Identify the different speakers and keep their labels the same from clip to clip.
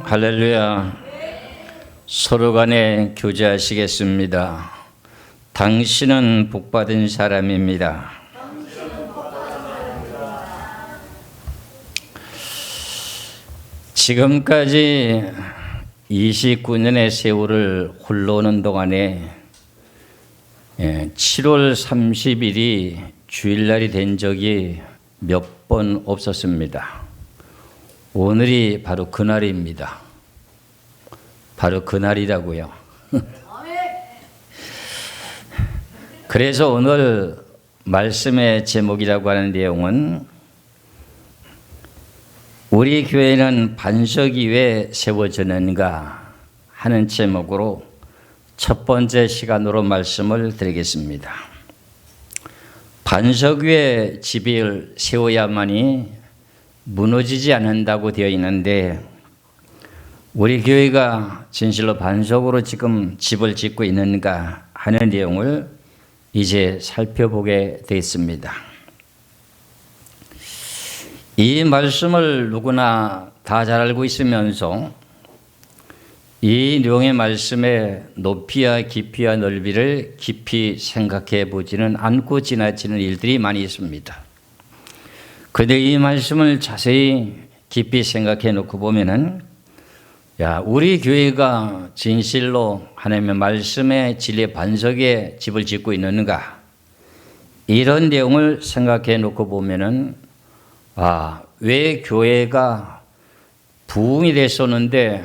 Speaker 1: 할렐루야. 서로 간에 교제하시겠습니다. 당신은 복받은 사람입니다. 지금까지 29년의 세월을 홀로는 동안에 7월 30일이 주일날이 된 적이 몇 번 없었습니다. 오늘이 바로 그날입니다. 바로 그날이라고요. 그래서 오늘 말씀의 제목이라고 하는 내용은 우리 교회는 반석이 왜 세워졌는가 하는 제목으로 첫 번째 시간으로 말씀을 드리겠습니다. 반석 위에 집을 세워야만이 무너지지 않는다고 되어 있는데 우리 교회가 진실로 반석으로 지금 집을 짓고 있는가 하는 내용을 이제 살펴보게 되었습니다. 이 말씀을 누구나 다 잘 알고 있으면서 이 내용의 말씀의 높이와 깊이와 넓이를 깊이 생각해 보지는 않고 지나치는 일들이 많이 있습니다. 그런데 이 말씀을 자세히 깊이 생각해 놓고 보면은 우리 교회가 진실로 하나님의 말씀의 진리의 반석에 집을 짓고 있는가 이런 내용을 생각해 놓고 보면은 왜 교회가 부흥이 됐었는데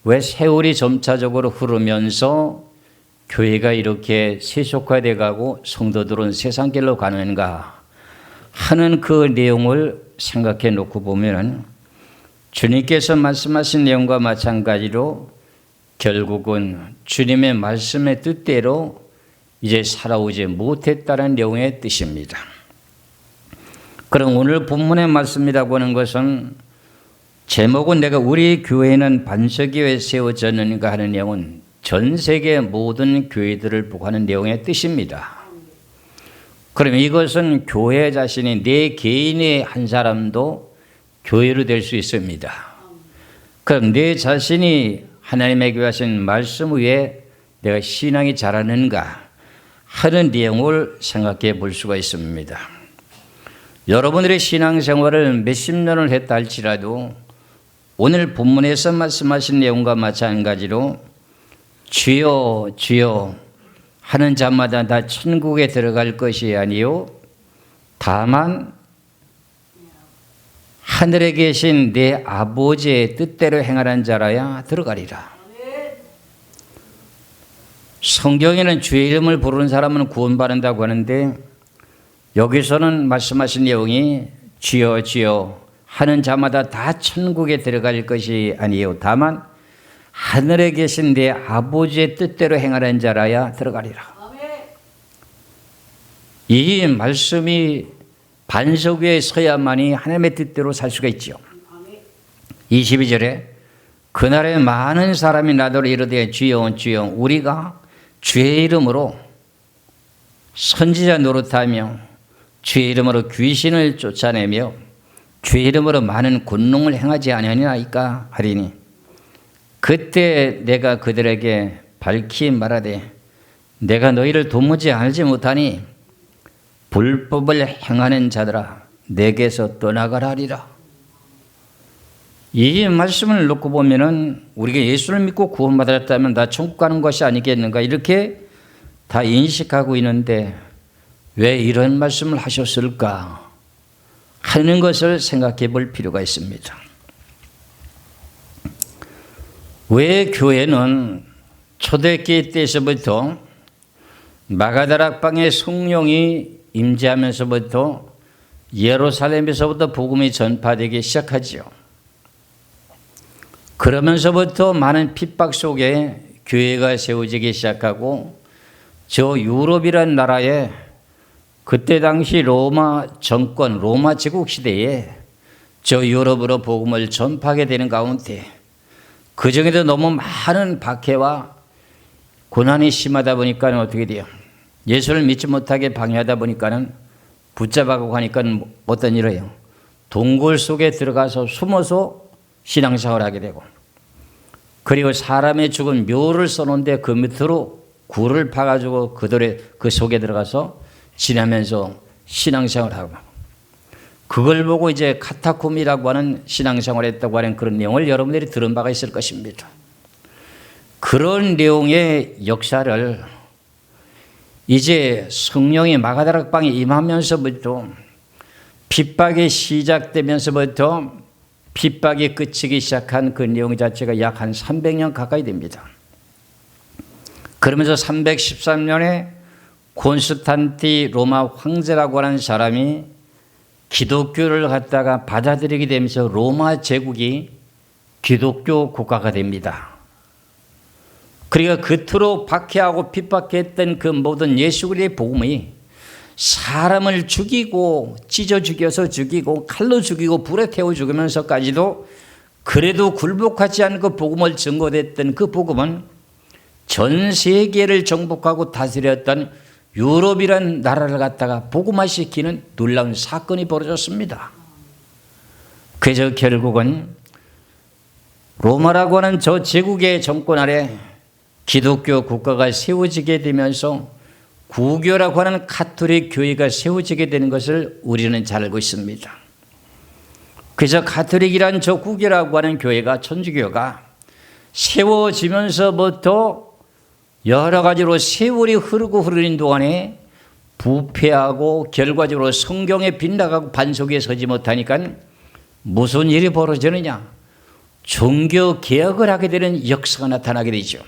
Speaker 1: 왜 세월이 점차적으로 흐르면서 교회가 이렇게 세속화돼 가고 성도들은 세상길로 가는가 하는 그 내용을 생각해 놓고 보면 주님께서 말씀하신 내용과 마찬가지로 결국은 주님의 말씀의 뜻대로 이제 살아오지 못했다는 내용의 뜻입니다. 그럼 오늘 본문의 말씀이라고 하는 것은 제목은 내가 우리 교회는 반석이 왜 세워졌는가 하는 내용은 전 세계 모든 교회들을 보고 하는 내용의 뜻입니다. 그럼 이것은 교회 자신이 내 개인의 한 사람도 교회로 될 수 있습니다. 그럼 내 자신이 하나님에게 하신 말씀 위에 내가 신앙이 자라는가 하는 내용을 생각해 볼 수가 있습니다. 여러분들의 신앙생활을 몇십 년을 했다 할지라도 오늘 본문에서 말씀하신 내용과 마찬가지로 주여 주여 하는 자마다 다 천국에 들어갈 것이 아니요 다만 하늘에 계신 내 아버지의 뜻대로 행하는 자라야 들어가리라. 성경에는 주의 이름을 부르는 사람은 구원받는다고 하는데 여기서는 말씀하신 내용이 주여 주여 하는 자마다 다 천국에 들어갈 것이 아니요 다만 하늘에 계신 내 아버지의 뜻대로 행하는 자라야 들어가리라. 이 말씀이 반석 위에 서야만이 하나님의 뜻대로 살 수가 있죠. 22절에 그날에 많은 사람이 나더러 이르되 주여 주여 우리가 주의 이름으로 선지자 노릇하며 주의 이름으로 귀신을 쫓아내며 주의 이름으로 많은 권능을 행하지 아니하니까 하리니 그때 내가 그들에게 밝히 말하되 내가 너희를 도무지 알지 못하니 불법을 행하는 자들아 내게서 떠나가라 하리라. 이 말씀을 놓고 보면은 우리가 예수를 믿고 구원받았다면 다 천국 가는 것이 아니겠는가 이렇게 다 인식하고 있는데 왜 이런 말씀을 하셨을까 하는 것을 생각해 볼 필요가 있습니다. 왜 교회는 초대교회 때에서부터 마가다락방에 성령이 임재하면서부터 예루살렘에서부터 복음이 전파되기 시작하지요. 그러면서부터 많은 핍박 속에 교회가 세워지기 시작하고 저 유럽이라는 나라에 그때 당시 로마 정권, 로마 제국 시대에 저 유럽으로 복음을 전파하게 되는 가운데 그 중에도 너무 많은 박해와 고난이 심하다 보니까 어떻게 돼요? 예수를 믿지 못하게 방해하다 보니까는 붙잡아가고 하니까 어떤 일이에요? 동굴 속에 들어가서 숨어서 신앙생활을 하게 되고 그리고 사람의 죽은 묘를 써놓은데 그 밑으로 굴을 파가지고 그 속에 들어가서 지내면서 신앙생활을 하고, 그걸 보고 이제 카타콤이라고 하는 신앙생활을 했다고 하는 그런 내용을 여러분들이 들은 바가 있을 것입니다. 그런 내용의 역사를 이제 성령이 마가다락방에 임하면서부터, 핍박이 시작되면서부터 핍박이 그치기 시작한 그 내용 자체가 약 한 300년 가까이 됩니다. 그러면서 313년에 콘스탄티 로마 황제라고 하는 사람이 기독교를 갖다가 받아들이게 되면서 로마 제국이 기독교 국가가 됩니다. 그러니까 그토록 박해하고 핍박했던 그 모든 예수 그리스도의 복음이 사람을 죽이고 찢어 죽여서 죽이고 칼로 죽이고 불에 태워 죽으면서까지도 그래도 굴복하지 않고 복음을 증거했던 그 복음은 전 세계를 정복하고 다스렸던 유럽이라는 나라를 갖다가 복음화시키는 놀라운 사건이 벌어졌습니다. 그래서 결국은 로마라고 하는 저 제국의 정권 아래 기독교 국가가 세워지게 되면서 구교라고 하는 가톨릭 교회가 세워지게 되는 것을 우리는 잘 알고 있습니다. 그래서 가톨릭이란 저 구교라고 하는 교회가, 천주교가 세워지면서부터 여러 가지로 세월이 흐르는 동안에 부패하고 결과적으로 성경에 빗나가고 반석에 서지 못하니까 무슨 일이 벌어지느냐? 종교 개혁을 하게 되는 역사가 나타나게 되죠.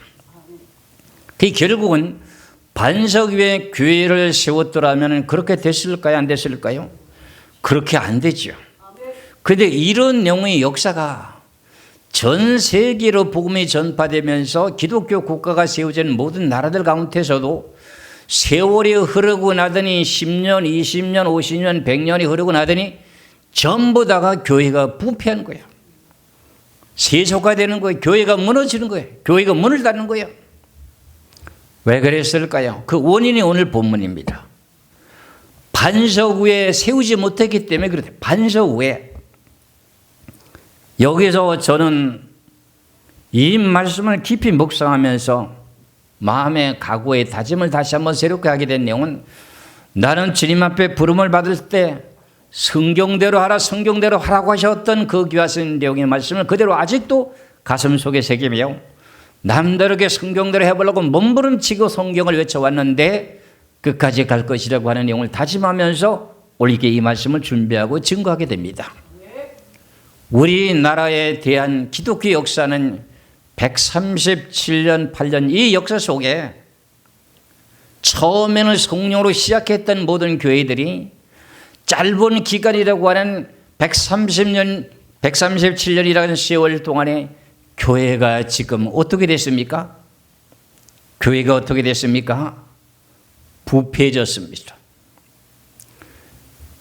Speaker 1: 그 결국은 반석 위에 교회를 세웠더라면 그렇게 됐을까요? 안 됐을까요? 그렇게 안 되죠. 그런데 이런 내용의 역사가 전 세계로 복음이 전파되면서 기독교 국가가 세워진 모든 나라들 가운데서도 세월이 흐르고 나더니 10년, 20년, 50년, 100년이 흐르고 나더니 전부 다가 교회가 부패한 거예요. 세속화되는 거예요. 교회가 무너지는 거예요. 교회가 문을 닫는 거예요. 왜 그랬을까요? 그 원인이 오늘 본문입니다. 반석 위에 세우지 못했기 때문에 그렇대요. 반석 위에. 여기서 저는 이 말씀을 깊이 묵상하면서 마음의 각오의 다짐을 다시 한번 새롭게 하게 된 내용은, 나는 주님 앞에 부름을 받을 때 성경대로 하라, 성경대로 하라고 하셨던 그 귀하신 내용의 말씀을 그대로 아직도 가슴 속에 새기며 남다르게 성경대로 해보려고 몸부림치고 성경을 외쳐왔는데 끝까지 갈 것이라고 하는 내용을 다짐하면서 오늘께 이 말씀을 준비하고 증거하게 됩니다. 우리나라에 대한 기독교 역사는 137년, 8년 이 역사 속에 처음에는 성령으로 시작했던 모든 교회들이 짧은 기간이라고 하는 137년이라는 세월 동안에 교회가 지금 어떻게 됐습니까? 교회가 어떻게 됐습니까? 부패해졌습니다.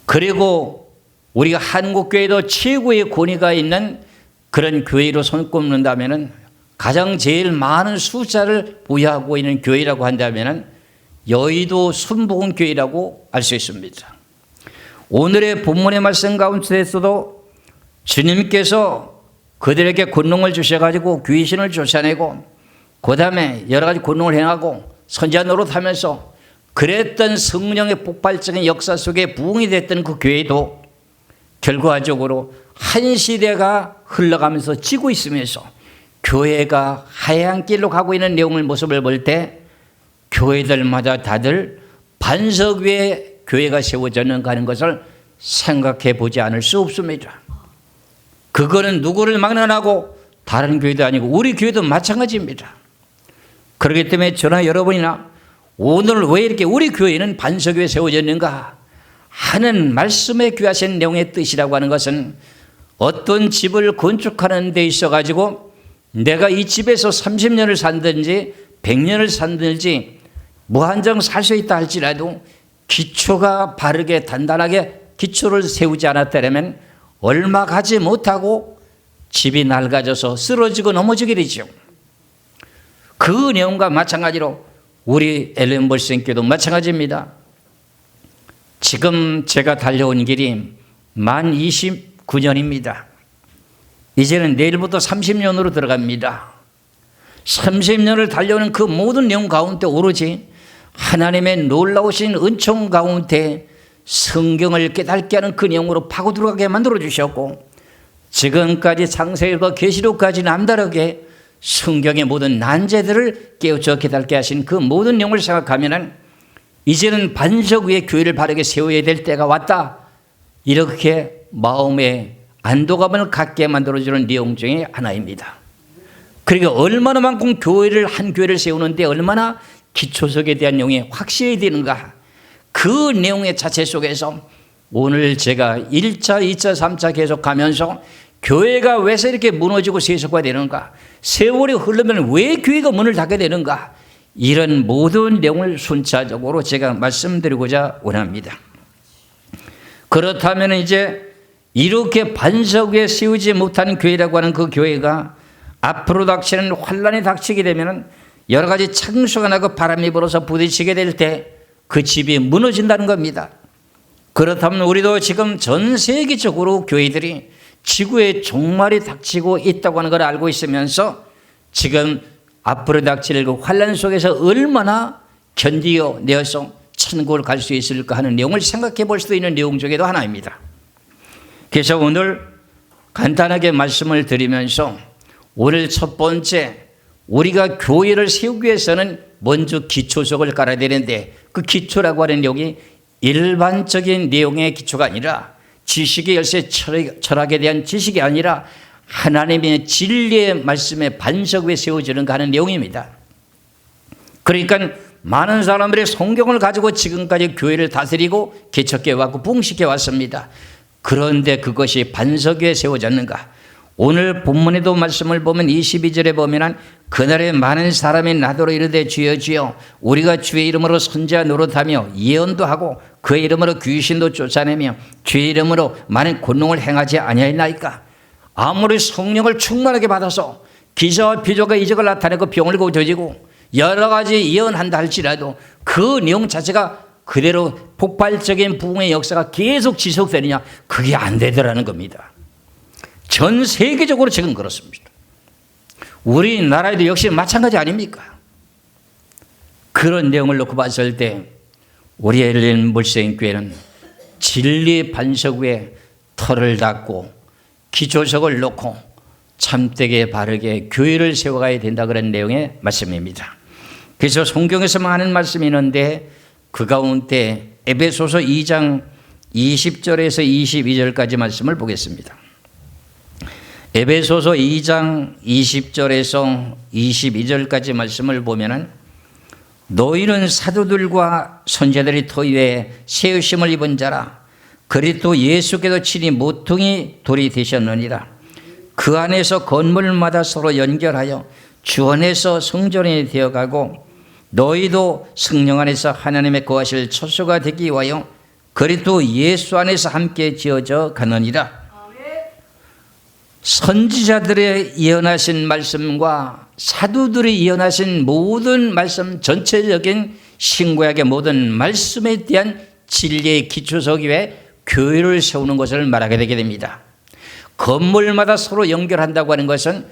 Speaker 1: 그리고 우리가 한국교회도 최고의 권위가 있는 그런 교회로 손꼽는다면, 가장 제일 많은 숫자를 보유하고 있는 교회라고 한다면 여의도 순복음교회라고 알 수 있습니다. 오늘의 본문의 말씀 가운데서도 주님께서 그들에게 권능을 주셔가지고 귀신을 쫓아내고 그 다음에 여러 가지 권능을 행하고 선지자 노릇하면서 그랬던 성령의 폭발적인 역사 속에 부흥이 됐던 그 교회도 결과적으로 한 시대가 흘러가면서 지고 있으면서 교회가 하얀 길로 가고 있는 내용을 모습을 볼 때 교회들마다 다들 반석 위에 교회가 세워졌는가 하는 것을 생각해 보지 않을 수 없습니다. 그거는 누구를 막론하고 다른 교회도 아니고 우리 교회도 마찬가지입니다. 그렇기 때문에 저나 여러분이나 오늘 왜 이렇게 우리 교회는 반석 위에 세워졌는가 하는 말씀에 귀하신 내용의 뜻이라고 하는 것은, 어떤 집을 건축하는 데 있어 가지고 내가 이 집에서 30년을 산든지 100년을 산든지 무한정 살 수 있다 할지라도 기초가 바르게 단단하게 기초를 세우지 않았다면 얼마 가지 못하고 집이 낡아져서 쓰러지고 넘어지게 되죠. 그 내용과 마찬가지로 우리 엘렌볼생교도 마찬가지입니다. 지금 제가 달려온 길이 만 29년입니다. 이제는 내일부터 30년으로 들어갑니다. 30년을 달려오는 그 모든 내용 가운데 오로지 하나님의 놀라우신 은총 가운데 성경을 깨닫게 하는 그 내용으로 파고 들어가게 만들어 주셨고, 지금까지 창세기부터 계시록까지 남다르게 성경의 모든 난제들을 깨우쳐 깨닫게 하신 그 모든 내용을 생각하면 이제는 반석 위에 교회를 바르게 세워야 될 때가 왔다, 이렇게 마음에 안도감을 갖게 만들어주는 내용 중에 하나입니다. 그러니까 얼마나 만큼 한 교회를 세우는데 얼마나 기초석에 대한 내용이 확실해야 되는가, 그 내용의 자체 속에서 오늘 제가 1차, 2차, 3차 계속 가면서 교회가 왜 이렇게 무너지고 세속화되는가, 세월이 흐르면 왜 교회가 문을 닫게 되는가, 이런 모든 내용을 순차적으로 제가 말씀드리고자 원합니다. 그렇다면 이제 이렇게 반석 위에 세우지 못한 교회라고 하는 그 교회가 앞으로 닥치는 환란이 닥치게 되면 여러 가지 창수가 나고 바람이 불어서 부딪히게 될 때 그 집이 무너진다는 겁니다. 그렇다면 우리도 지금 전 세계적으로 교회들이 지구에 종말이 닥치고 있다고 하는 걸 알고 있으면서 지금 앞으로 닥칠 그 환란 속에서 얼마나 견디어내어서 천국을 갈 수 있을까 하는 내용을 생각해 볼 수도 있는 내용 중에도 하나입니다. 그래서 오늘 간단하게 말씀을 드리면서 오늘 첫 번째, 우리가 교회를 세우기 위해서는 먼저 기초석을 깔아야 되는데, 그 기초라고 하는 내용이 일반적인 내용의 기초가 아니라 지식의 열쇠 철학에 대한 지식이 아니라 하나님의 진리의 말씀의 반석 위에 세워지는가 하는 내용입니다. 그러니까 많은 사람들이 성경을 가지고 지금까지 교회를 다스리고 개척해 왔고 부흥시켜 왔습니다. 그런데 그것이 반석 위에 세워졌는가? 오늘 본문에도 말씀을 보면 22절에 보면 그날에 많은 사람이 나더러 이르되 주여 주여 우리가 주의 이름으로 선지자 노릇하며 예언도 하고 그의 이름으로 귀신도 쫓아내며 주의 이름으로 많은 권능을 행하지 아니하였나이까. 아무리 성령을 충만하게 받아서 기사와 표적과 이적을 나타내고 병을 고쳐지고 여러 가지 예언한다 할지라도 그 내용 자체가 그대로 폭발적인 부흥의 역사가 계속 지속되느냐, 그게 안 되더라는 겁니다. 전 세계적으로 지금 그렇습니다. 우리나라에도 역시 마찬가지 아닙니까? 그런 내용을 놓고 봤을 때 우리 엘린 물생교회는 진리의 반석 위에 털을 닫고 기초석을 놓고 참되게 바르게 교회를 세워가야 된다, 그런 내용의 말씀입니다. 그래서 성경에서 많은 말씀이 있는데 그 가운데 에베소서 2장 20절에서 22절까지 말씀을 보겠습니다. 에베소서 2장 20절에서 22절까지 말씀을 보면은 너희는 사도들과 선지자들이 터위에 세우심을 입은 자라. 그리스도 예수께서 친히 모퉁이 돌이 되셨느니라. 그 안에서 건물마다 서로 연결하여 주 안에서 성전이 되어가고 너희도 성령 안에서 하나님의 거하실 처소가 되기 위하여 그리스도 예수 안에서 함께 지어져 가느니라. 선지자들의 예언하신 말씀과 사도들이 예언하신 모든 말씀, 전체적인 신구약의 모든 말씀에 대한 진리의 기초석 위에 교회를 세우는 것을 말하게 되게 됩니다. 건물마다 서로 연결한다고 하는 것은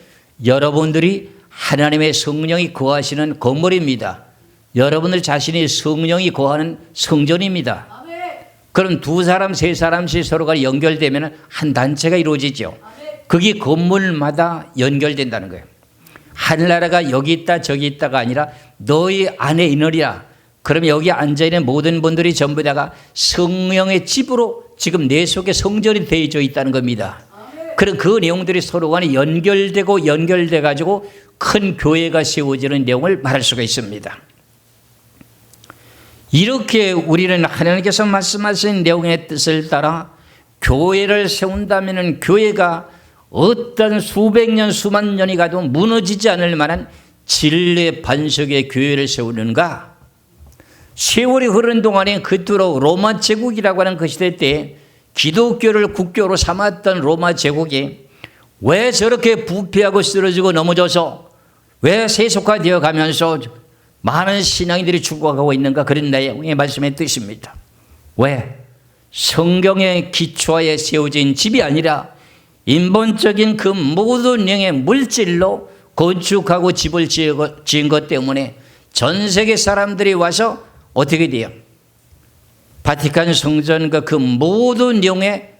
Speaker 1: 여러분들이 하나님의 성령이 거하시는 건물입니다. 여러분들 자신이 성령이 거하는 성전입니다. 그럼 두 사람, 세 사람씩 서로가 연결되면 한 단체가 이루어지죠. 그게 건물마다 연결된다는 거예요. 하늘나라가 여기 있다 저기 있다가 아니라 너희 안에 있느리라. 그러면 여기 앉아있는 모든 분들이 전부 다가 성령의 집으로 지금 내 속에 성전이 되어져 있다는 겁니다. 그럼 그 내용들이 서로 간에 연결되고 연결돼 가지고 큰 교회가 세워지는 내용을 말할 수가 있습니다. 이렇게 우리는 하나님께서 말씀하신 내용의 뜻을 따라 교회를 세운다면 교회가 어떤 수백 년 수만 년이 가도 무너지지 않을 만한 진리의 반석의 교회를 세우는가? 세월이 흐르는 동안에 그토록 로마 제국이라고 하는 그 시대 때 기독교를 국교로 삼았던 로마 제국이 왜 저렇게 부패하고 쓰러지고 넘어져서 왜 세속화되어 가면서 많은 신앙인들이 죽어가고 있는가, 그런 내용의 말씀의 뜻입니다. 왜? 성경의 기초하에 세워진 집이 아니라 인본적인 그 모든 영의 물질로 건축하고 집을 지은 것 때문에 전 세계 사람들이 와서 어떻게 돼요? 바티칸 성전과 그 모든 내용의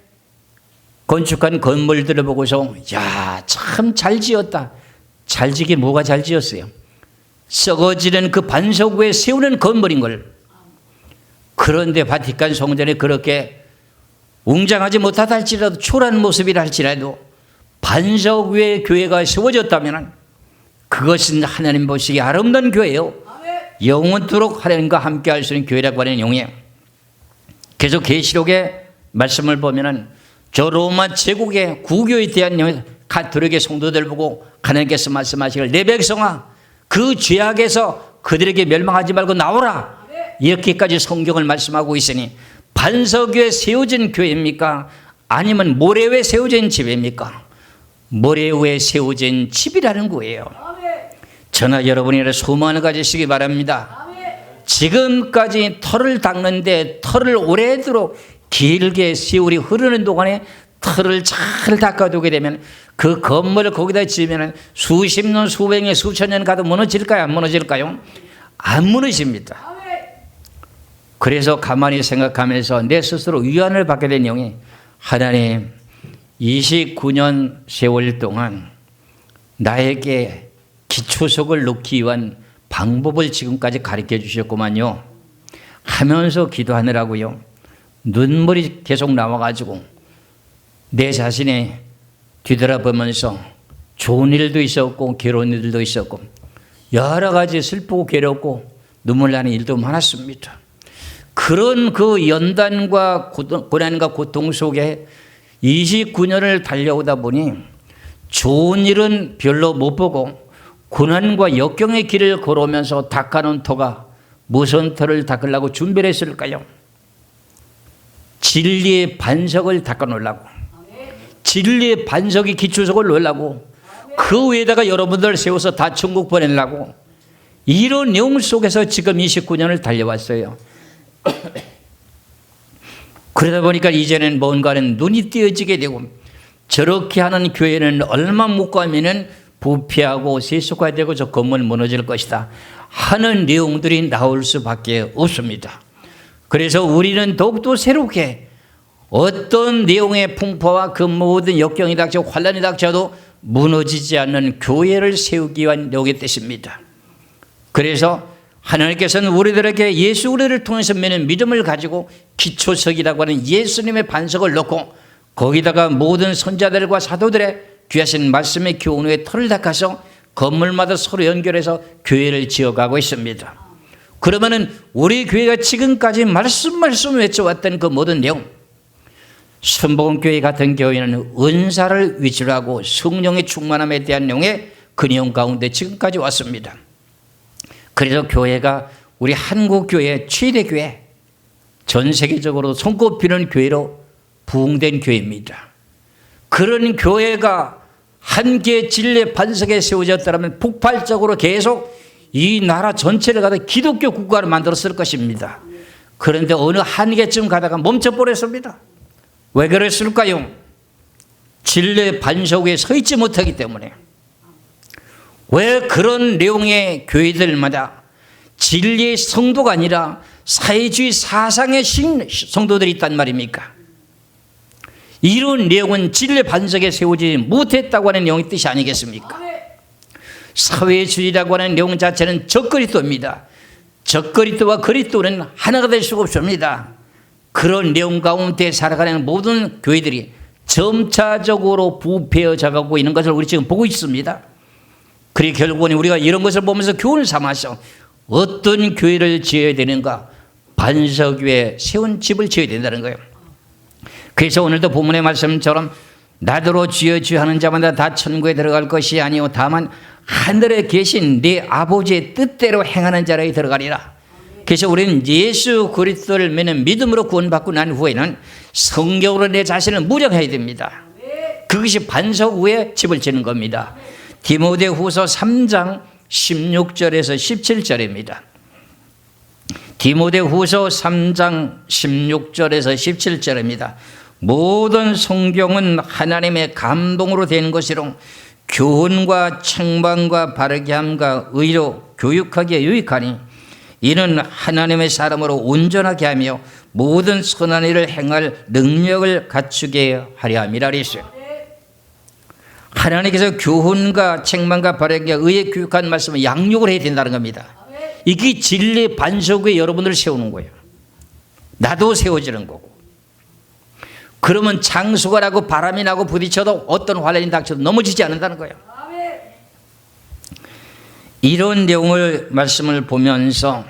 Speaker 1: 건축한 건물들을 보고서 야, 참 잘 지었다. 잘 지긴 뭐가 잘 지었어요? 썩어지는 그 반석 위에 세우는 건물인 걸. 그런데 바티칸 성전에 그렇게 웅장하지 못하다 할지라도 초라한 모습이라 할지라도 반석 위에 교회가 세워졌다면 그것은 하나님 보시기에 아름다운 교회예요. 영원토록 하나님과 함께 할 수 있는 교회라고 하는 용이에요. 계속 계시록의 말씀을 보면은 저 로마 제국의 구교에 대한 가톨릭의 성도들 보고 하나님께서 말씀하시길 내 백성아 그 죄악에서 그들에게 멸망하지 말고 나오라. 이렇게까지 성경을 말씀하고 있으니 반석 위에 세워진 교회입니까? 아니면 모래 위에 세워진 집입니까? 모래 위에 세워진 집이라는 거예요. 저나 여러분이 소망을 가지시기 바랍니다. 지금까지 털을 닦는데 털을 오래도록 길게 세월이 흐르는 동안에 털을 잘 닦아두게 되면 그 건물을 거기다 지으면 수십 년, 수백 년, 수천 년 가도 무너질까요? 안 무너질까요? 안 무너집니다. 그래서 가만히 생각하면서 내 스스로 위안을 받게 된 내용이 하나님 29년 세월 동안 나에게 기초석을 놓기 위한 방법을 지금까지 가르쳐 주셨구만요 하면서 기도하느라고요 눈물이 계속 나와가지고 내 자신의 뒤돌아보면서 좋은 일도 있었고 괴로운 일도 있었고 여러 가지 슬프고 괴롭고 눈물 나는 일도 많았습니다. 그런 그 연단과 고난과 고통 속에 29년을 달려오다 보니 좋은 일은 별로 못 보고 고난과 역경의 길을 걸어오면서 닦아놓은 터가 무슨 터를 닦으려고 준비를 했을까요? 진리의 반석을 닦아놓으려고, 진리의 반석이 기초석을 놓으려고, 그 위에다가 여러분들 세워서 다 천국 보내려고 이런 내용 속에서 지금 29년을 달려왔어요. 그러다 보니까 이제는 뭔가는 눈이 띄어지게 되고 저렇게 하는 교회는 얼마 못 가면은 부패하고 세속화되고 저 건물 무너질 것이다 하는 내용들이 나올 수밖에 없습니다. 그래서 우리는 더욱더 새롭게 어떤 내용의 풍파와 그 모든 역경이 닥쳐 환란이 닥쳐도 무너지지 않는 교회를 세우기 위한 노력의 뜻입니다. 그래서 하나님께서는 우리들에게 예수 그리스도를 통해서 맺는 믿음을 가지고 기초석이라고 하는 예수님의 반석을 놓고 거기다가 모든 선자들과 사도들의 귀하신 말씀의 교훈 후에 털을 닦아서 건물마다 서로 연결해서 교회를 지어가고 있습니다. 그러면은 우리 교회가 지금까지 말씀 외쳐왔던 그 모든 내용, 선복음교회 같은 교회는 은사를 위주로 하고 성령의 충만함에 대한 내용의 그 내용 가운데 지금까지 왔습니다. 그래서 교회가 우리 한국교회 최대 교회, 전 세계적으로 손꼽히는 교회로 부흥된 교회입니다. 그런 교회가 한 개의 진리의 반석에 세워졌다면 폭발적으로 계속 이 나라 전체를 가다 기독교 국가를 만들었을 것입니다. 그런데 어느 한계쯤 가다가 멈춰버렸습니다. 왜 그랬을까요? 진리의 반석 위에 서 있지 못하기 때문에. 왜 그런 내용의 교회들마다 진리의 성도가 아니라 사회주의 사상의 성도들이 있단 말입니까? 이런 내용은 진리의 반석에 세우지 못했다고 하는 내용의 뜻이 아니겠습니까? 사회주의라고 하는 내용 자체는 적그리스도입니다. 적그리스도와 그리스도는 하나가 될 수가 없습니다. 그런 내용 가운데 살아가는 모든 교회들이 점차적으로 부패해져 가고 있는 것을 우리 지금 보고 있습니다. 그리고 결국은 우리가 이런 것을 보면서 교훈을 삼아서 어떤 교회를 지어야 되는가? 반석 위에 세운 집을 지어야 된다는 거예요. 그래서 오늘도 본문의 말씀처럼 나더러 주여 주여 하는 자마다 다 천국에 들어갈 것이 아니요 다만 하늘에 계신 네 아버지의 뜻대로 행하는 자라에 들어가리라. 그래서 우리는 예수 그리스도를 믿는 믿음으로 구원받고 난 후에는 성경으로 내 자신을 무장해야 됩니다. 그것이 반석 위에 집을 지는 겁니다. 디모데후서 3장 16절에서 17절입니다. 디모데후서 3장 16절에서 17절입니다. 모든 성경은 하나님의 감동으로 된 것이로 교훈과 책망과 바르게 함과 의로 교육하기에 유익하니 이는 하나님의 사람으로 온전하게 하며 모든 선한 일을 행할 능력을 갖추게 하려 함이라 그랬어요. 하나님께서 교훈과 책망과 바르게 의에 교육한 말씀을 양육을 해야 된다는 겁니다. 이게 진리 반석 위에 여러분을 세우는 거예요. 나도 세워지는 거고. 그러면 장수가 나고 바람이 나고 부딪혀도 어떤 환란이 닥쳐도 넘어지지 않는다는 거예요. 이런 내용을 말씀을 보면서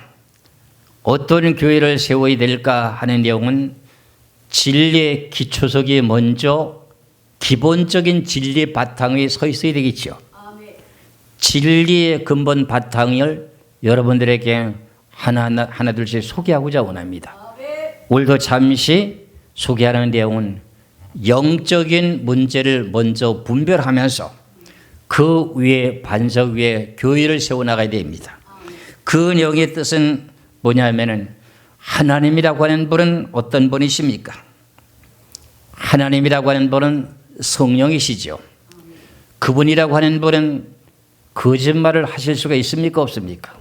Speaker 1: 어떤 교회를 세워야 될까 하는 내용은 진리의 기초석이 먼저 기본적인 진리 바탕에 서 있어야 되겠죠. 진리의 근본 바탕을 여러분들에게 하나 둘씩 소개하고자 원합니다. 오늘도 잠시 소개하는 내용은 영적인 문제를 먼저 분별하면서 그 위에 반석 위에 교회를 세워나가야 됩니다. 그 내용의 뜻은 뭐냐면은 하나님이라고 하는 분은 어떤 분이십니까? 하나님이라고 하는 분은 성령이시죠. 그분이라고 하는 분은 거짓말을 하실 수가 있습니까? 없습니까?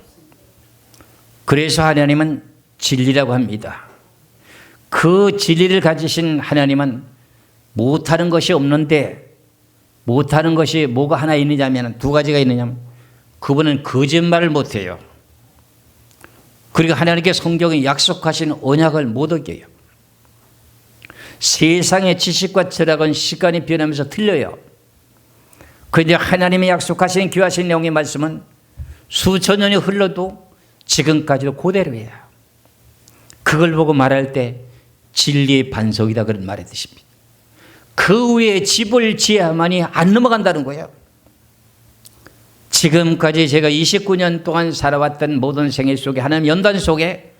Speaker 1: 그래서 하나님은 진리라고 합니다. 그 진리를 가지신 하나님은 못하는 것이 없는데 못하는 것이 뭐가 하나 있느냐면 두 가지가 있느냐면 그분은 거짓말을 못해요. 그리고 하나님께 성경에 약속하신 언약을 못 어겨요. 세상의 지식과 철학은 시간이 변하면서 틀려요. 그런데 하나님이 약속하신 귀하신 내용의 말씀은 수천 년이 흘러도 지금까지도 그대로예요. 그걸 보고 말할 때 진리의 반석이다 그런 말의 뜻입니다. 그 위에 집을 지어야만이 안 넘어간다는 거예요. 지금까지 제가 29년 동안 살아왔던 모든 생애 속에 하나님 연단 속에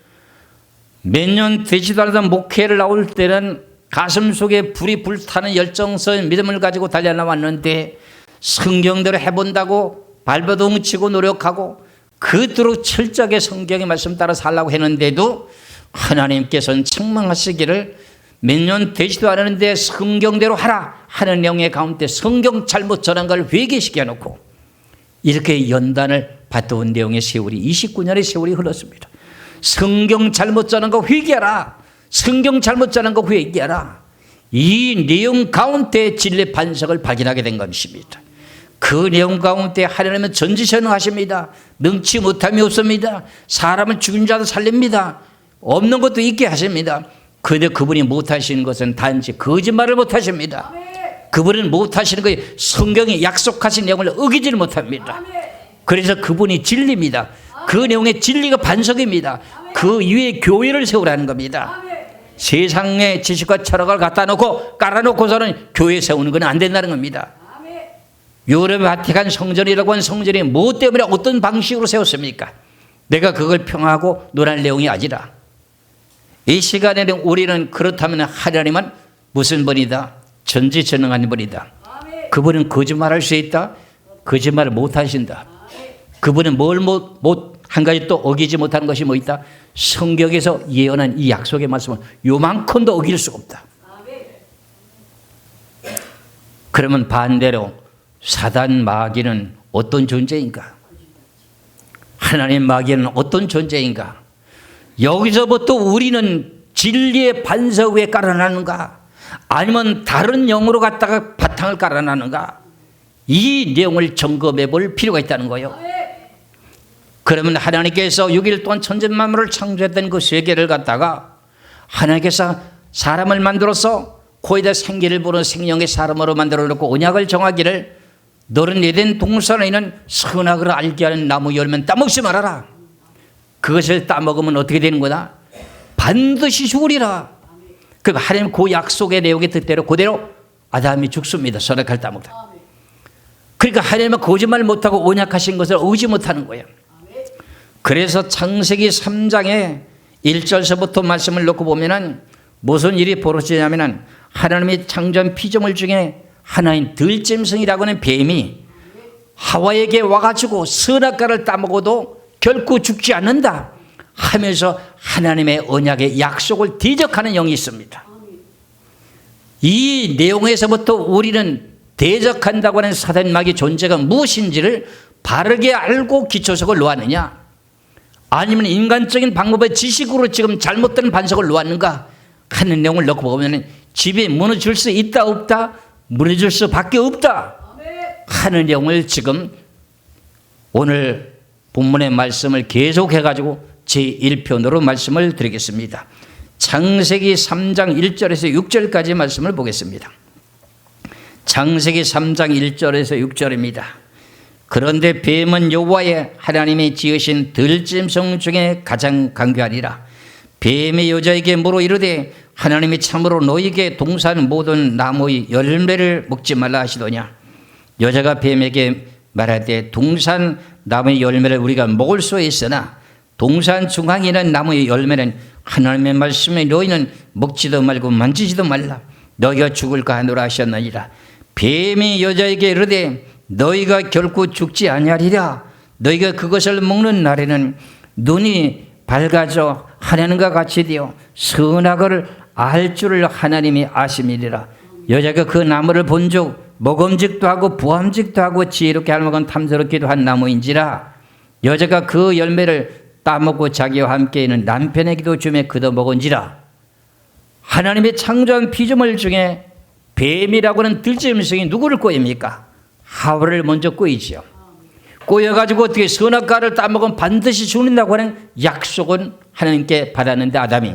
Speaker 1: 몇 년 되지도 않던 목회를 나올 때는 가슴 속에 불이 불타는 열정성 믿음을 가지고 달려나왔는데 성경대로 해본다고 발버둥 치고 노력하고 그토록 철저하게 성경의 말씀 따라 살라고 했는데도 하나님께서는 책망하시기를 몇 년 되지도 않았는데 성경대로 하라 하는 내용의 가운데 성경 잘못 전한 걸 회개시켜 놓고 이렇게 연단을 받아온 내용의 세월이 29년의 세월이 흘렀습니다. 성경 잘못 전한 거 회개하라. 성경 잘못 전한 거 회개하라. 이 내용 가운데 진리의 반석을 발견하게 된 것입니다. 그 내용 가운데 하나님은 전지전능하십니다. 능치 못함이 없습니다. 사람은 죽은 자도 살립니다. 없는 것도 있게 하십니다. 그런데 그분이 못하시는 것은 단지 거짓말을 못하십니다. 그분은 못하시는 것이 성경이 약속하신 내용을 어기지를 못합니다. 그래서 그분이 진리입니다. 그 내용의 진리가 반석입니다. 그 위에 교회를 세우라는 겁니다. 세상의 지식과 철학을 갖다 놓고 깔아놓고서는 교회 세우는 건 안 된다는 겁니다. 유럽 바티칸 성전이라고 하는 성전이 뭐 때문에 어떤 방식으로 세웠습니까? 내가 그걸 평하고 논할 내용이 아니라 이 시간에는 우리는 그렇다면 하나님은 무슨 분이다? 전지전능한 분이다. 그분은 거짓말할 수 있다? 거짓말을 못하신다. 그분은 뭘 한 가지 또 어기지 못하는 것이 뭐 있다? 성경에서 예언한 이 약속의 말씀은 요만큼도 어길 수가 없다. 그러면 반대로 사단 마귀는 어떤 존재인가? 하나님 마귀는 어떤 존재인가? 여기서부터 우리는 진리의 반석 위에 깔아놨는가? 아니면 다른 영으로 갖다가 바탕을 깔아놨는가? 이 내용을 점검해 볼 필요가 있다는 거예요. 그러면 하나님께서 6일 동안 천지만물을 창조했던 그 세계를 갖다가 하나님께서 사람을 만들어서 코에다 생기를 부는 생명의 사람으로 만들어 놓고 언약을 정하기를 너는 에덴 동산에 있는 선악을 알게 하는 나무 열매는 따먹지 말아라. 그것을 따먹으면 어떻게 되는 거다? 반드시 죽으리라. 그러니까 하나님 그 약속의 내용의 뜻대로 그대로 아담이 죽습니다. 선악을 따먹다. 그러니까 하나님은 거짓말 못하고 언약하신 것을 의지 못하는 거예요. 그래서 창세기 3장에 1절서부터 말씀을 놓고 보면은 무슨 일이 벌어지냐면은 하나님이 창조한 피조물 중에 하나인 들짐승이라고 하는 뱀이 하와에게 와가지고 선악과를 따먹어도 결코 죽지 않는다 하면서 하나님의 언약의 약속을 대적하는 영이 있습니다. 이 내용에서부터 우리는 대적한다고 하는 사단 마귀의 존재가 무엇인지를 바르게 알고 기초석을 놓았느냐, 아니면 인간적인 방법의 지식으로 지금 잘못된 반석을 놓았는가 하는 내용을 넣고 보면 집이 무너질 수 있다 없다, 무너질 수밖에 없다 하는 내용을 지금 오늘 본문의 말씀을 계속해가지고 제1편으로 말씀을 드리겠습니다. 창세기 3장 1절에서 6절까지 말씀을 보겠습니다. 창세기 3장 1절에서 6절입니다. 그런데 뱀은 여호와의 하나님이 지으신 들짐승 중에 가장 강교하니라. 뱀이 여자에게 물어 이르되 하나님이 참으로 너희에게 동산 모든 나무의 열매를 먹지 말라 하시더냐. 여자가 뱀에게 말하되 동산 나무의 열매를 우리가 먹을 수 있으나 동산 중앙에 있는 나무의 열매는 하나님의 말씀에 너희는 먹지도 말고 만지지도 말라. 너희가 죽을까 하노라 하셨느니라. 뱀이 여자에게 이르되 너희가 결코 죽지 아니하리라. 너희가 그것을 먹는 날에는 눈이 밝아져 하나님과 같이 되어 선악을 알 줄을 하나님이 아심이리라. 여자가 그 나무를 본즉 먹음직도 하고 부함직도 하고 지혜롭게 알먹은 탐스럽기도 한 나무인지라. 여자가 그 열매를 따먹고 자기와 함께 있는 남편에게도 주매 그도 먹은지라. 하나님의 창조한 피조물 중에 뱀이라고 하는 들짐승이 누구를 꼬입니까? 하와를 먼저 꼬이지요. 꼬여가지고 어떻게 선악과를 따먹으면 반드시 죽는다고 하는 약속은 하나님께 받았는데 아담이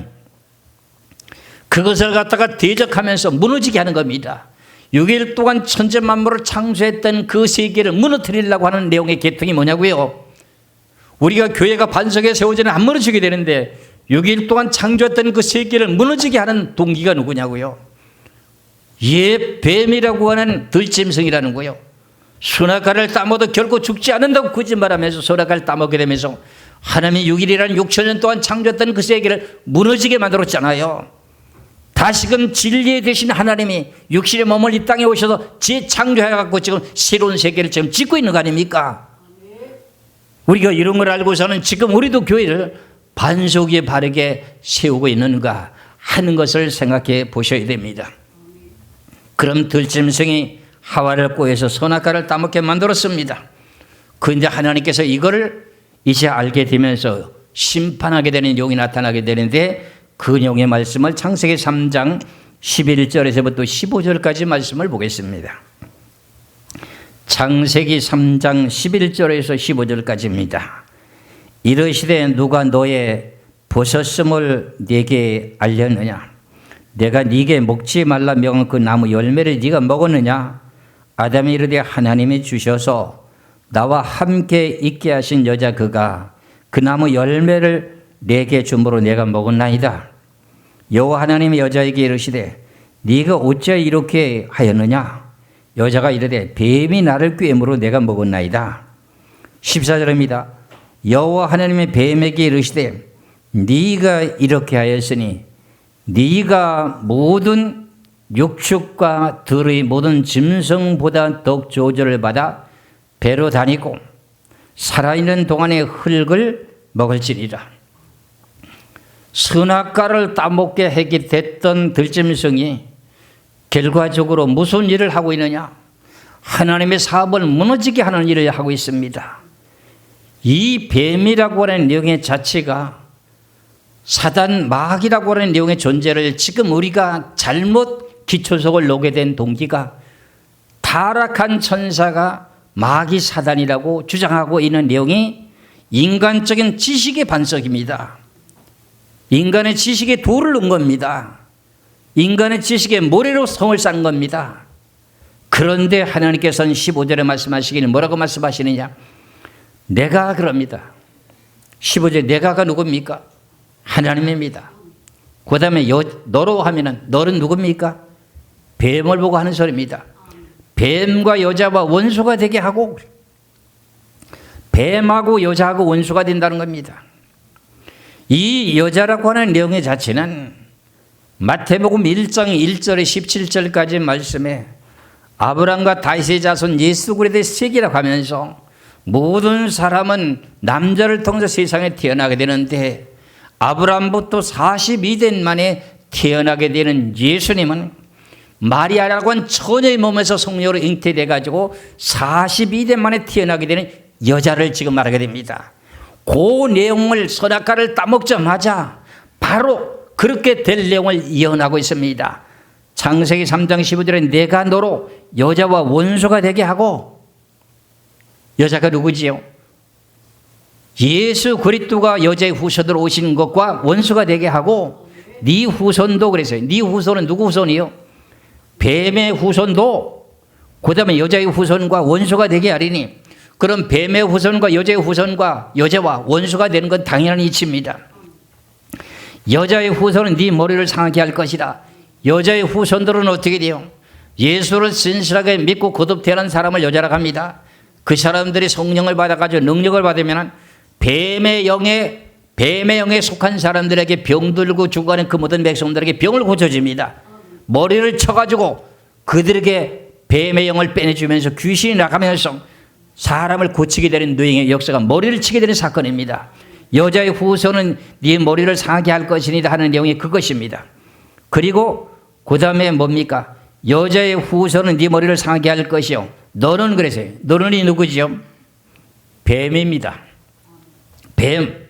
Speaker 1: 그것을 갖다가 대적하면서 무너지게 하는 겁니다. 6일 동안 천재 만물을 창조했던 그 세계를 무너뜨리려고 하는 내용의 계통이 뭐냐고요? 우리가 교회가 반석에 세워지는 안 무너지게 되는데 6일 동안 창조했던 그 세계를 무너지게 하는 동기가 누구냐고요? 뱀이라고 하는 들짐승이라는 거요. 선악과를 따먹어도 결코 죽지 않는다고 거짓말하면서 선악과를 따먹게 되면서 하나님이 6일이라는 6천년 동안 창조했던 그 세계를 무너지게 만들었잖아요. 다시금 진리에 되신 하나님이 육신의 몸을 이 땅에 오셔서 재창조해갖고 지금 새로운 세계를 지금 짓고 있는 거 아닙니까? 우리가 이런 걸 알고서는 지금 우리도 교회를 반석 위에 바르게 세우고 있는가 하는 것을 생각해 보셔야 됩니다. 그럼 들짐승이 하와를 꼬여서 선악과를 따먹게 만들었습니다. 그런데 하나님께서 이거를 이제 알게 되면서 심판하게 되는 내용이 나타나게 되는데 그 내용의 말씀을 창세기 3장 11절에서부터 15절까지 말씀을 보겠습니다. 창세기 3장 11절에서 15절까지입니다. 이르시되 누가 너의 벗었음을 네게 알렸느냐? 내가 네게 먹지 말라 명한 그 나무 열매를 네가 먹었느냐? 아담이 이르되 하나님이 주셔서 나와 함께 있게 하신 여자 그가 그 나무 열매를 내게 줌으로 내가 먹었나이다. 여호와 하나님이 여자에게 이르시되 네가 어찌 이렇게 하였느냐? 여자가 이르되 뱀이 나를 꾀므로 내가 먹었나이다. 14절입니다. 여호와 하나님이 뱀에게 이르시되 네가 이렇게 하였으니 네가 모든 육축과 들의 모든 짐승보다 더욱 조절을 받아 배로 다니고 살아있는 동안의 흙을 먹을지니라. 선악과를 따먹게 하게 됐던 들짐승이 결과적으로 무슨 일을 하고 있느냐? 하나님의 사업을 무너지게 하는 일을 하고 있습니다. 이 뱀이라고 하는 내용의 자체가 사단 마귀라고 하는 내용의 존재를 지금 우리가 잘못 기초석을 놓게 된 동기가 타락한 천사가 마귀 사단이라고 주장하고 있는 내용이 인간적인 지식의 반석입니다. 인간의 지식에 돌을 넣은 겁니다. 인간의 지식에 모래로 성을 쌓은 겁니다. 그런데 하나님께서는 15절에 말씀하시기를 뭐라고 말씀하시느냐? 내가 그럽니다. 15절에 내가가 누굽니까? 하나님입니다. 그 다음에 너로 하면은 너는 누굽니까? 뱀을 보고 하는 소리입니다. 뱀과 여자와 원수가 되게 하고 뱀하고 여자하고 원수가 된다는 겁니다. 이 여자라고 하는 내용의 자체는 마태복음 1장 1절에 17절까지 말씀에 아브라함과 다윗의 자손 예수 그리스도의 세계라고 하면서 모든 사람은 남자를 통해서 세상에 태어나게 되는데 아브라함부터 42년 만에 태어나게 되는 예수님은 마리아라고 한 처녀의 몸에서 성령으로 잉태돼 가지고 42대 만에 태어나게 되는 여자를 지금 말하게 됩니다. 그 내용을 선악과를 따먹자마자 바로 그렇게 될 내용을 예언하고 있습니다. 창세기 3장 15절에 내가 너로 여자와 원수가 되게 하고, 여자가 누구지요? 예수 그리스도가 여자의 후손으로 오신 것과 원수가 되게 하고, 네 후손도 그랬어요. 네 후손은 누구 후손이요? 뱀의 후손도 그 다음에 여자의 후손과 원수가 되게 하리니, 그럼 뱀의 후손과 여자의 후손과 여자와 원수가 되는 건 당연한 이치입니다. 여자의 후손은 네 머리를 상하게 할 것이다. 여자의 후손들은 어떻게 돼요? 예수를 진실하게 믿고 거듭 태어난 사람을 여자라고 합니다. 그 사람들이 성령을 받아가지고 능력을 받으면 뱀의 영에 속한 사람들에게 병들고 죽어가는 그 모든 백성들에게 병을 고쳐줍니다. 머리를 쳐가지고 그들에게 뱀의 영을 빼내주면서 귀신이 나가면서 사람을 고치게 되는 노예의 역사가 머리를 치게 되는 사건입니다. 여자의 후손은 네 머리를 상하게 할 것이니다 하는 내용이 그것입니다. 그리고 그 다음에 뭡니까? 여자의 후손은 네 머리를 상하게 할 것이요. 너는 그래서요. 너는 이 누구지요? 뱀입니다. 뱀.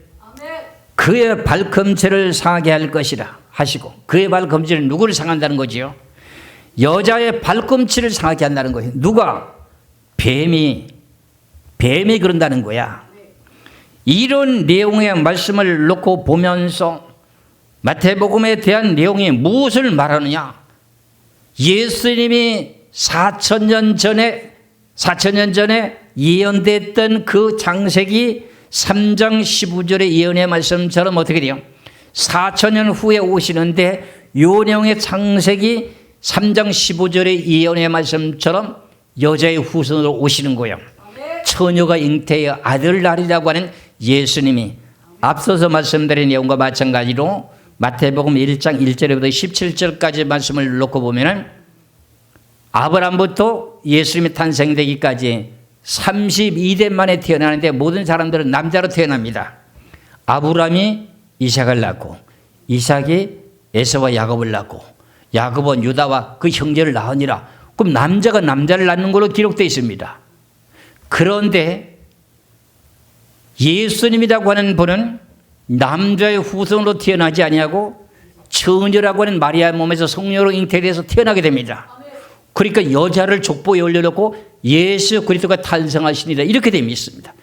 Speaker 1: 그의 발꿈치를 상하게 할 것이라 하시고, 그의 발꿈치를 누구를 상한다는 거지요? 여자의 발꿈치를 상하게 한다는 거예요. 누가? 뱀이 그런다는 거야. 이런 내용의 말씀을 놓고 보면서 마태복음에 대한 내용이 무엇을 말하느냐? 예수님이 4,000년 전에 예언됐던 그 창세기 3장 15절의 예언의 말씀처럼 어떻게 돼요? 4,000년 후에 오시는데 요 내용의 창세기 3장 15절의 예언의 말씀처럼 여자의 후손으로 오시는 거예요. 처녀가 잉태의 아들 낳으리라고 하는 예수님이 앞서서 말씀드린 내용과 마찬가지로 마태복음 1장 1절부터 17절까지 말씀을 놓고 보면은 아브라함부터 예수님이 탄생되기까지 32대 만에 태어나는데 모든 사람들은 남자로 태어납니다. 아브라함이 이삭을 낳고, 이삭이 에서와 야곱을 낳고, 야곱은 유다와 그 형제를 낳으니라. 그럼 남자가 남자를 낳는 걸로 기록되어 있습니다. 그런데 예수님이라고 하는 분은 남자의 후손으로 태어나지 아니하고 처녀라고 하는 마리아의 몸에서 성령으로 잉태돼서 태어나게 됩니다. 그러니까 여자를 족보에 올려놓고 예수 그리스도가 탄생하시니라 이렇게 되어 있습니다.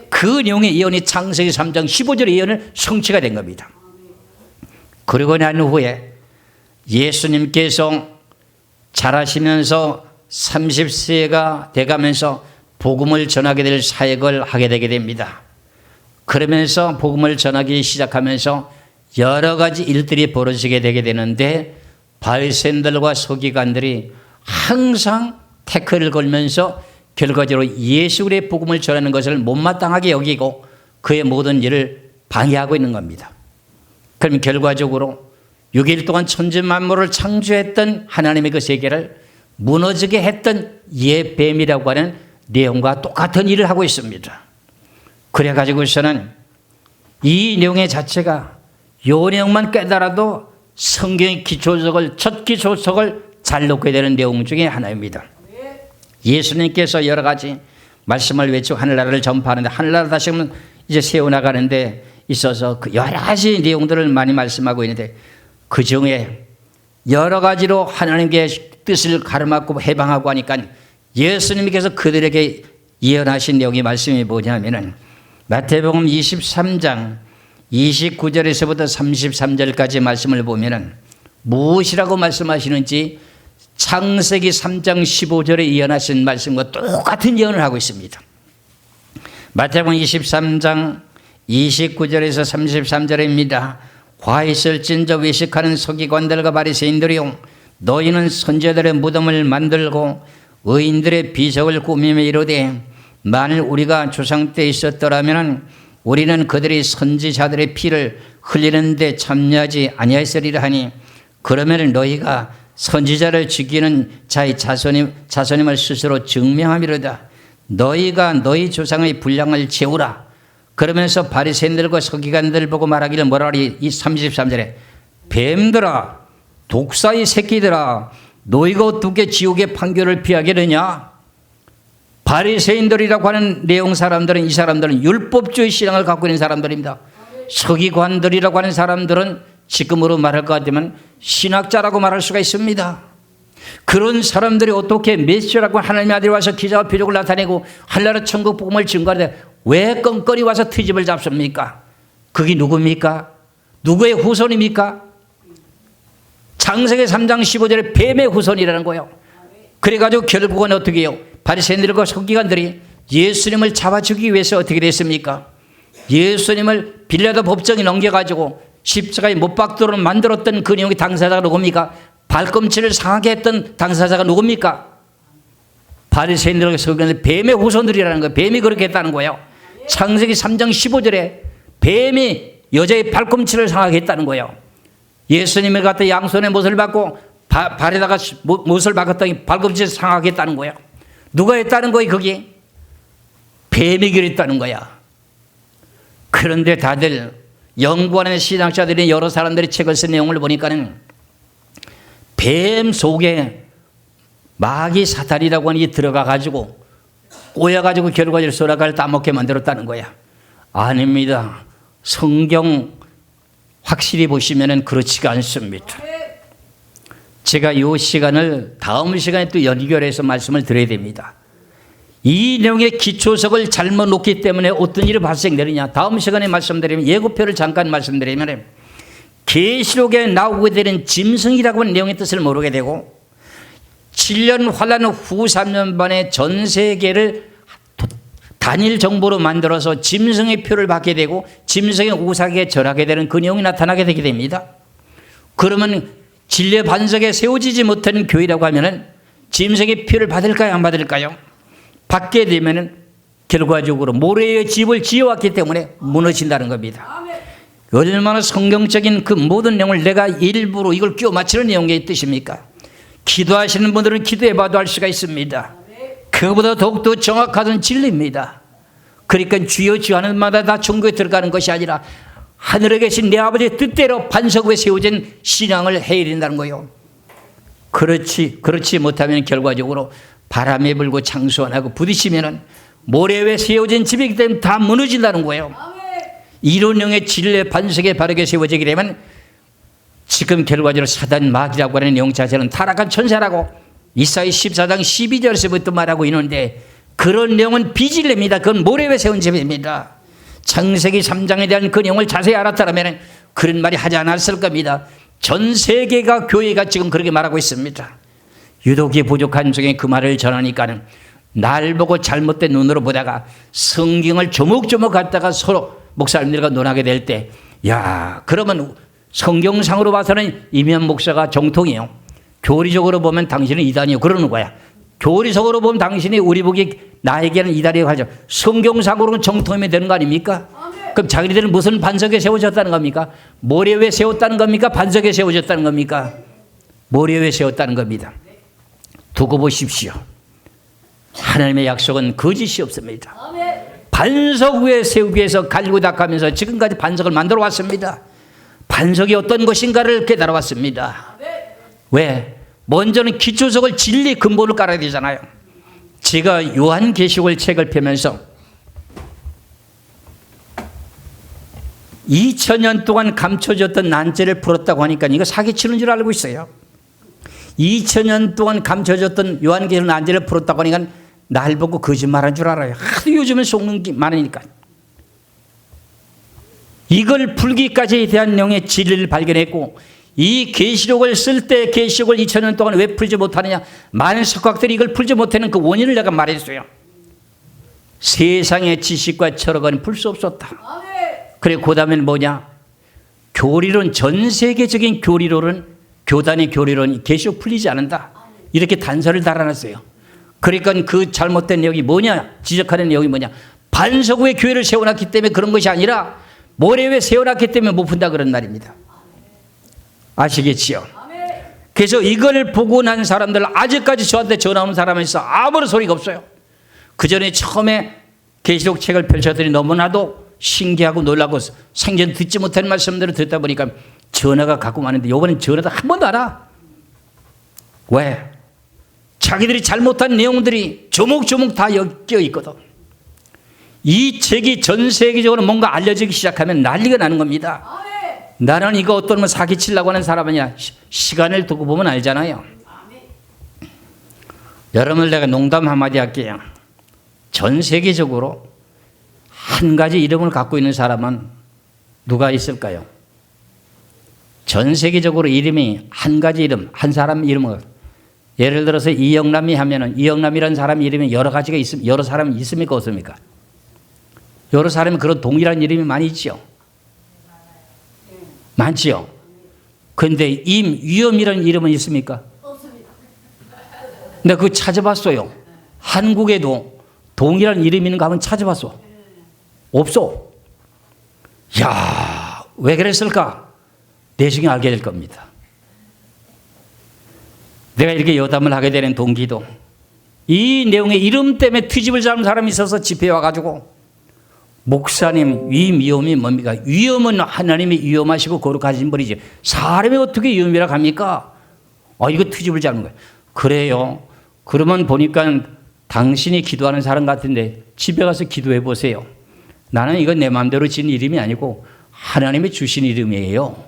Speaker 1: 그 내용의 예언이 창세기 3장 15절의 예언은 성취가 된 겁니다. 그리고 난 후에 예수님께서 자라시면서 30세가 돼가면서 복음을 전하게 될 사역을 하게 되게 됩니다. 그러면서 복음을 전하기 시작하면서 여러 가지 일들이 벌어지게 되게 되는데 바리새인들과 서기관들이 항상 태클을 걸면서 결과적으로 예수의 복음을 전하는 것을 못마땅하게 여기고 그의 모든 일을 방해하고 있는 겁니다. 그럼 결과적으로 6일 동안 천지 만물을 창조했던 하나님의 그 세계를 무너지게 했던 뱀이라고 하는 내용과 똑같은 일을 하고 있습니다. 그래가지고서는 이 내용의 자체가 요 내용만 깨달아도 성경의 첫 기초석을 잘 놓게 되는 내용 중에 하나입니다. 예수님께서 여러 가지 말씀을 외치고 하늘나라를 전파하는데 하늘나라 다시 한번 이제 세워나가는데 있어서 그 여러 가지 내용들을 많이 말씀하고 있는데 그 중에 여러 가지로 하나님께 뜻을 가르마고 해방하고 하니까 예수님께서 그들에게 예언하신 내용의 말씀이 뭐냐면은 마태복음 23장 29절에서부터 33절까지 말씀을 보면은 무엇이라고 말씀하시는지 창세기 3장 15절에 예언하신 말씀과 똑같은 예언을 하고 있습니다. 마태복음 23장 29절에서 33절입니다. 화 있을진저 외식하는 서기관들과 바리새인들이요 너희는 선지자들의 무덤을 만들고 의인들의 비석을 꾸미며 이르되 만일 우리가 조상 때 있었더라면 우리는 그들이 선지자들의 피를 흘리는데 참여하지 아니하였으리라 하니 그러면 너희가 선지자를 죽이는 자의 자손임을 스스로 증명함이로다. 너희가 너희 조상의 분량을 재우라. 그러면서 바리새인들과 서기관들 보고 말하기를 뭐라 하리? 이 33절에 뱀들아 독사의 새끼들아 너희가 어떻게 지옥의 판결을 피하겠느냐? 바리새인들이라고 하는 내용 사람들은, 이 사람들은 율법주의 신앙을 갖고 있는 사람들입니다. 서기관들이라고 하는 사람들은 지금으로 말할 것 같으면 신학자라고 말할 수가 있습니다. 그런 사람들이 어떻게 메시아라고 하나님의 아들이 와서 기사와 표적을 나타내고 한나라 천국 복음을 증거하는데 왜 껌껌이 와서 트집을 잡습니까? 그게 누굽니까? 누구의 후손입니까? 창세기 3장 15절에 뱀의 후손이라는 거예요. 그래가지고 결국은 어떻게 해요? 바리새인들과 서기관들이 예수님을 잡아주기 위해서 어떻게 됐습니까? 예수님을 빌라도 법정에 넘겨가지고 십자가에 못 박도록 만들었던 그 내용의 당사자가 누굽니까? 발꿈치를 상하게 했던 당사자가 누굽니까? 바리새인들과 서기관들, 뱀의 후손들이라는 거예요. 뱀이 그렇게 했다는 거예요. 창세기 3장 15절에 뱀이 여자의 발꿈치를 상하게 했다는 거예요. 예수님을 갖다 양손에 못을 받고 발에다가 못을 박았더니 발꿈치를 상하게 했다는 거예요. 누가 했다는 거예요? 거기 뱀이 그랬다는 거야. 그런데 다들 연구하는 신학자들이 여러 사람들이 책을 쓴 내용을 보니까는 뱀 속에 마귀 사탄이라고 하는 게 들어가 가지고 꼬여 가지고 결과적으로 소라가를 따먹게 만들었다는 거야. 아닙니다. 성경 확실히 보시면은 그렇지가 않습니다. 제가 이 시간을 다음 시간에 또 연결해서 말씀을 드려야 됩니다. 이 내용의 기초석을 잘못 놓기 때문에 어떤 일이 발생되느냐. 다음 시간에 말씀드리면, 예고표를 잠깐 말씀드리면, 계시록에 나오게 되는 짐승이라고 하는 내용의 뜻을 모르게 되고 7년 환란 후 3년 반에 전 세계를 단일 정보로 만들어서 짐승의 표를 받게 되고 짐승의 우상에 절하게 되는 그 내용이 나타나게 되게 됩니다. 그러면 진리의 반석에 세워지지 못한 교회라고 하면은 짐승의 표를 받을까요? 안 받을까요? 받게 되면은 결과적으로 모래의 집을 지어왔기 때문에 무너진다는 겁니다. 얼마나 성경적인 그 모든 내용을 내가 일부러 이걸 끼워 맞추는 내용의 뜻입니까? 기도하시는 분들은 기도해봐도 알 수가 있습니다. 그보다 더욱더 정확한 진리입니다. 그러니까 주여 주여 하는 마다 다 종교에 들어가는 것이 아니라 하늘에 계신 내 아버지의 뜻대로 반석 위에 세워진 신앙을 해야 된다는 거예요. 그렇지 못하면 결과적으로 바람에 불고 창수 안 하고 부딪히면은 모래 위에 세워진 집이기 때문에 다 무너진다는 거예요. 이런 영의 진리의 반석에 바르게 세워지게 되면 지금 결과적으로 사단 마귀라고 하는 영 자체는 타락한 천사라고 이사야 14장 12절에서부터 말하고 있는데 그런 내용은 비진리입니다. 그건 모래 위에 세운 집입니다. 창세기 3장에 대한 그 내용을 자세히 알았다면 그런 말이 하지 않았을 겁니다. 전 세계가 교회가 지금 그렇게 말하고 있습니다. 유독이 부족한 중에 그 말을 전하니까는 날 보고 잘못된 눈으로 보다가 성경을 조목조목 갖다가 서로 목사님들과 논하게 될 때, 야, 그러면 성경상으로 봐서는 이면 목사가 정통이에요. 교리적으로 보면 당신은 이단이요. 그러는 거야. 교리적으로 보면 당신이 우리 보기 나에게는 이단이라고 하죠. 성경상으로는 정통이면 되는 거 아닙니까? 그럼 자기들은 무슨 반석에 세워졌다는 겁니까? 모래 위에 세웠다는 겁니까? 반석에 세워졌다는 겁니까? 모래 위에 세웠다는 겁니다. 두고 보십시오. 하나님의 약속은 거짓이 없습니다. 반석 위에 세우기 위해서 갈고 닦으면서 지금까지 반석을 만들어 왔습니다. 반석이 어떤 것인가를 깨달아 왔습니다. 왜? 먼저는 기초석을 진리 근본을 깔아야 되잖아요. 제가 요한계시록 책을 펴면서 2000년 동안 감춰졌던 난제를 풀었다고 하니까 이거 사기치는 줄 알고 있어요. 2000년 동안 감춰졌던 요한계시록 난제를 풀었다고 하니까 날 보고 거짓말한 줄 알아요. 하도 요즘은 속는 게 많으니까. 이걸 풀기까지에 대한 내용의 진리를 발견했고 이 계시록을 쓸 때 계시록을 2000년 동안 왜 풀지 못하느냐. 많은 석학들이 이걸 풀지 못하는 그 원인을 내가 말했어요. 세상의 지식과 철학은 풀 수 없었다. 그래 그 다음엔 뭐냐. 교리론, 전 세계적인 교리론은 교단의 교리론 계시록 풀리지 않는다. 이렇게 단서를 달아놨어요. 그러니까 그 잘못된 내용이 뭐냐, 지적하는 내용이 뭐냐. 반석 위에 교회를 세워놨기 때문에 그런 것이 아니라 모래 위에 세워놨기 때문에 못 푼다 그런 말입니다. 아시겠지요? 그래서 이걸 보고 난 사람들 아직까지 저한테 전화 오는 사람이 있어 아무런 소리가 없어요. 그 전에 처음에 계시록 책을 펼쳤더니 너무나도 신기하고 놀라고 생전 듣지 못한 말씀들을 듣다 보니까 전화가 가끔 왔는데 이번엔 전화도 한 번도 안 와. 왜? 자기들이 잘못한 내용들이 조목조목 다 엮여 있거든. 이 책이 전 세계적으로 뭔가 알려지기 시작하면 난리가 나는 겁니다. 나는 이거 어떤 뭐 사기치려고 하는 사람 아니야. 시간을 두고 보면 알잖아요. 여러분들 내가 농담 한마디 할게요. 전 세계적으로 한 가지 이름을 갖고 있는 사람은 누가 있을까요? 전 세계적으로 이름이 한 가지 이름, 한 사람 이름을, 예를 들어서 이영남이 하면은 이영남이라는 사람 이름이 여러 가지가 여러 사람이 있습니까? 없습니까? 여러 사람이 그런 동일한 이름이 많이 있죠. 많지요. 그런데 임위엄이라는 이름은 있습니까? 없습니다. 내가 그거 찾아봤어요. 한국에도 동일한 이름 있는 거 한번 찾아봤어. 없어. 야, 왜 그랬을까? 내중에 알게 될 겁니다. 내가 이렇게 여담을 하게 되는 동기도 이 내용의 이름 때문에 트집을 잡은 사람이 있어서 집회에 와가지고 목사님 위험이 뭡니까? 위험은 하나님이 위험하시고 거룩하신 분이지 사람이 어떻게 위험이라고 합니까? 이거 트집을 잡는 거예요. 그래요. 그러면 보니까 당신이 기도하는 사람 같은데 집에 가서 기도해 보세요. 나는 이건 내 마음대로 지은 이름이 아니고 하나님이 주신 이름이에요.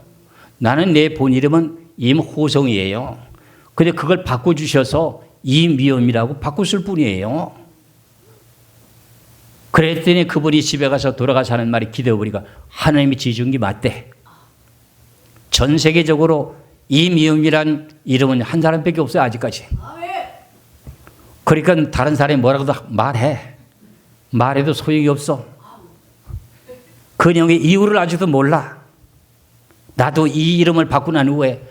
Speaker 1: 나는 내 본 이름은 임호성이에요. 근데 그걸 바꿔주셔서 임위엄이라고 바꿨을 뿐이에요. 그랬더니 그분이 집에 가서 돌아가서 하는 말이 기도해보니까 하나님이 지준 게 맞대. 전 세계적으로 임위엄이란 이름은 한 사람밖에 없어요. 아직까지. 그러니까 다른 사람이 뭐라고도 말해. 말해도 소용이 없어. 그 내용의 이유를 아직도 몰라. 나도 이 이름을 바꾸고 난 후에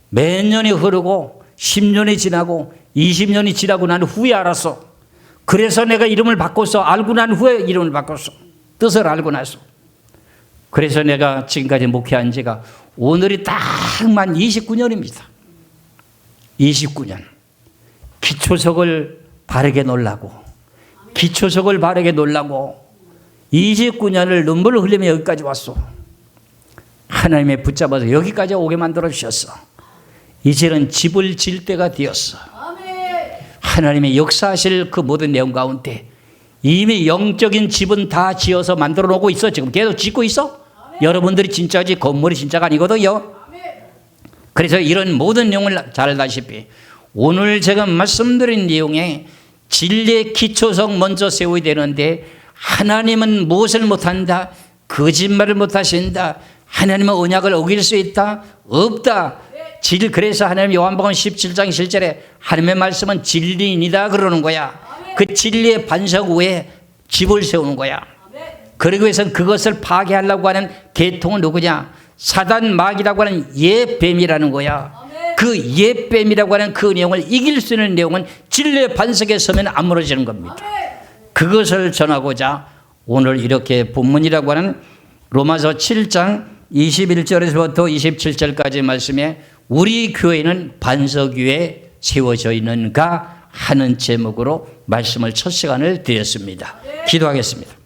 Speaker 1: 몇 년이 흐르고 10년이 지나고 20년이 지나고 난 후에 알았어. 그래서 내가 이름을 바꿨어. 알고 난 후에 이름을 바꿨어. 뜻을 알고 나서. 그래서 내가 지금까지 목회한 지가 오늘이 딱 만 29년입니다. 29년. 기초석을 바르게 놓으려고. 기초석을 바르게 놓으려고 29년을 눈물을 흘리며 여기까지 왔어. 하나님의 붙잡아서 여기까지 오게 만들어 주셨어. 이제는 집을 질 때가 되었어. 하나님의 역사하실 그 모든 내용 가운데 이미 영적인 집은 다 지어서 만들어 놓고 있어. 지금 계속 짓고 있어. 여러분들이 진짜지 건물이 진짜가 아니거든요. 그래서 이런 모든 내용을 잘 알다시피 오늘 제가 말씀드린 내용에 진리의 기초석 먼저 세워야 되는데 하나님은 무엇을 못한다? 거짓말을 못하신다. 하나님은 언약을 어길 수 있다? 없다. 그래서 하나님 요한복음 17장 7절에 하나님의 말씀은 진리이다 그러는 거야. 그 진리의 반석 위에 집을 세우는 거야. 그러기 위해서는 그것을 파괴하려고 하는 계통은 누구냐? 사단 마귀라고 하는 옛뱀이라는 거야. 그 옛뱀이라고 하는 그 내용을 이길 수 있는 내용은 진리의 반석에 서면 안 무너지는 겁니다. 그것을 전하고자 오늘 이렇게 본문이라고 하는 로마서 7장 21절에서부터 27절까지 말씀에 우리 교회는 반석 위에 세워져 있는가 하는 제목으로 말씀을 첫 시간을 드렸습니다. 기도하겠습니다.